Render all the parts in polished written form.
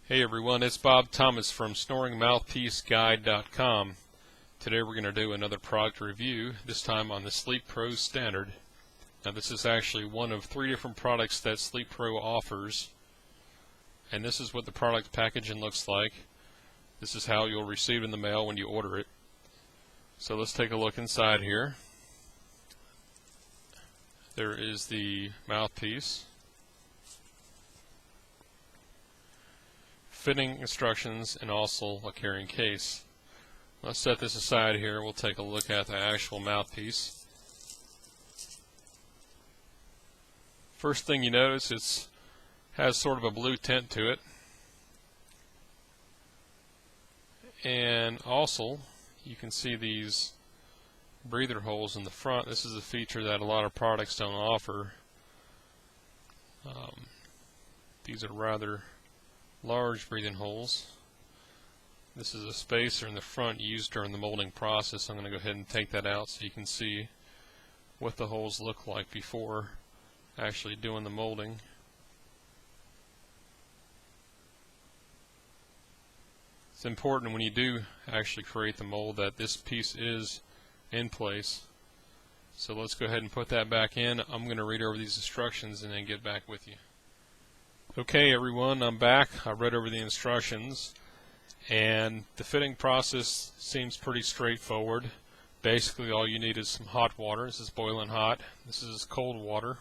Hey everyone, it's Bob Thomas from SnoringMouthpieceGuide.com. Today we're going to do another product review, this time on the SleepPro Standard. Now this is actually one of 3 different products that SleepPro offers, and this is what the product packaging looks like. This is how you'll receive it in the mail when you order it. So let's take a look inside here. There is the mouthpiece, fitting instructions, and also a carrying case. Let's set this aside here. We'll take a look at the actual mouthpiece. First thing you notice, it has sort of a blue tint to it, and also you can see these breather holes in the front. This is a feature that a lot of products don't offer. These are rather large breathing holes. This is a spacer in the front used during the molding process. I'm going to go ahead and take that out so you can see what the holes look like before actually doing the molding. It's important when you do actually create the mold that this piece is in place. So let's go ahead and put that back in. I'm going to read over these instructions and then get back with you. Okay everyone, I'm back. I read over the instructions, and the fitting process seems pretty straightforward. Basically all you need is some hot water. This is boiling hot. This is cold water.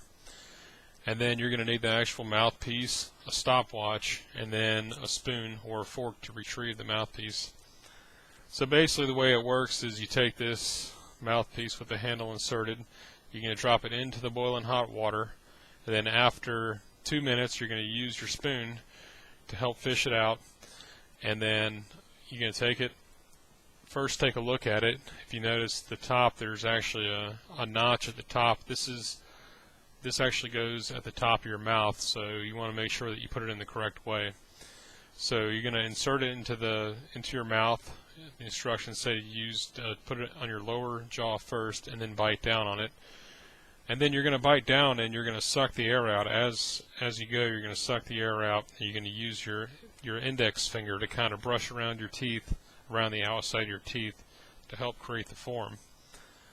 And then you're going to need the actual mouthpiece, a stopwatch, and then a spoon or a fork to retrieve the mouthpiece. So basically the way it works is you take this mouthpiece with the handle inserted, you're going to drop it into the boiling hot water, and then after 2 minutes you're going to use your spoon to help fish it out, and then you're going to take it, first take a look at it. If you notice the top, there's actually a notch at the top. This actually goes at the top of your mouth, so you want to make sure that you put it in the correct way. So you're going to insert it into your mouth. The instructions say put it on your lower jaw first and then bite down on it. And then you're going to bite down and you're going to suck the air out. As you go, you're going to suck the air out, and you're going to use your index finger to kind of brush around your teeth, around the outside of your teeth, to help create the form.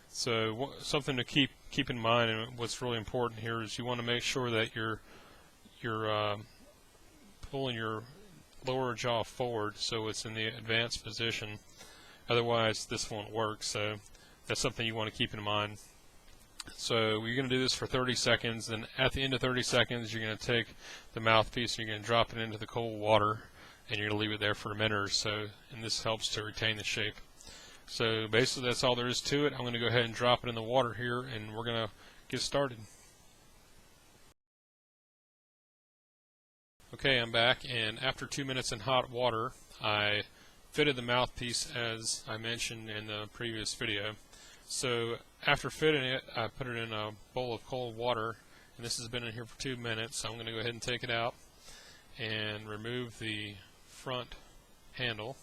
So something to keep in mind, and what's really important here, is you want to make sure that you're pulling your lower jaw forward so it's in the advanced position. Otherwise this won't work. So that's something you want to keep in mind. So you're going to do this for 30 seconds, and at the end of 30 seconds you're going to take the mouthpiece and you're going to drop it into the cold water, and you're going to leave it there for a minute or so, and this helps to retain the shape. So basically that's all there is to it. I'm going to go ahead and drop it in the water here, and we're going to get started. Okay, I'm back, and after 2 minutes in hot water I fitted the mouthpiece as I mentioned in the previous video. So after fitting it, I put it in a bowl of cold water, and this has been in here for 2 minutes. So I'm going to go ahead and take it out and remove the front handle.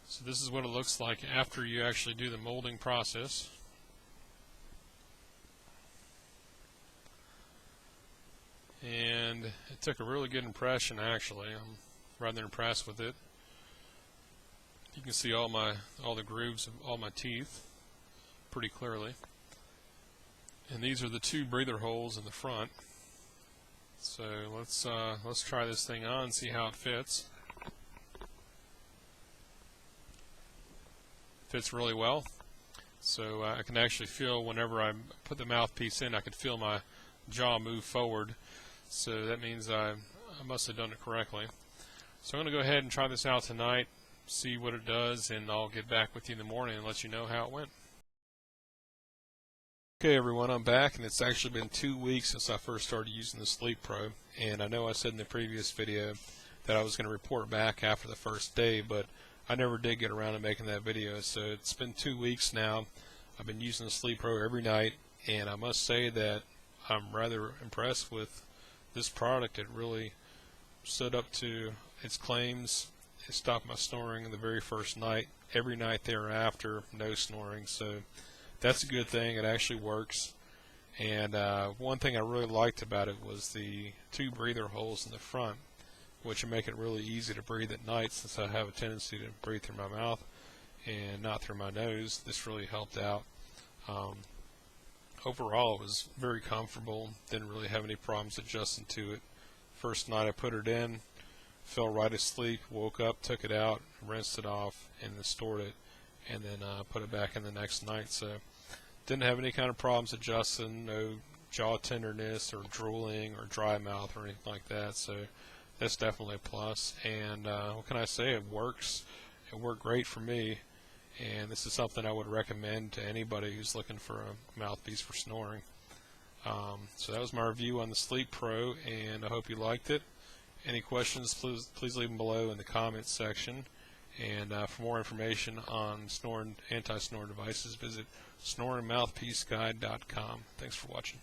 So this is what it looks like after you actually do the molding process. And it took a really good impression, actually. I'm rather impressed with it. You can see all the grooves of all my teeth pretty clearly. And these are the 2 breather holes in the front. So let's try this thing on and see how it fits. Fits really well. So I can actually feel, whenever I put the mouthpiece in, I could feel my jaw move forward. So that means I must have done it correctly. So I'm going to go ahead and try this out tonight, see what it does, and I'll get back with you in the morning and let you know how it went. Okay everyone, I'm back, and it's actually been 2 weeks since I first started using the SleepPro, and I know I said in the previous video that I was going to report back after the first day, but I never did get around to making that video. So it's been 2 weeks now. I've been using the SleepPro every night, and I must say that I'm rather impressed with this product. It really stood up to its claims. It stopped my snoring the very first night. Every night thereafter, no snoring. So that's a good thing. It actually works. And one thing I really liked about it was the 2 breather holes in the front. which will make it really easy to breathe at night, since I have a tendency to breathe through my mouth and not through my nose. This really helped out. Overall, it was very comfortable. Didn't really have any problems adjusting to it. First night I put it in, fell right asleep, woke up, took it out, rinsed it off, and then stored it, and then put it back in the next night. So didn't have any kind of problems adjusting, no jaw tenderness or drooling or dry mouth or anything like that. So that's definitely a plus. And what can I say? It works. It worked great for me. And this is something I would recommend to anybody who's looking for a mouthpiece for snoring. So that was my review on the SleepPro, and I hope you liked it. Any questions, please leave them below in the comments section. And for more information on anti-snoring devices, visit snoringmouthpieceguide.com. Thanks for watching.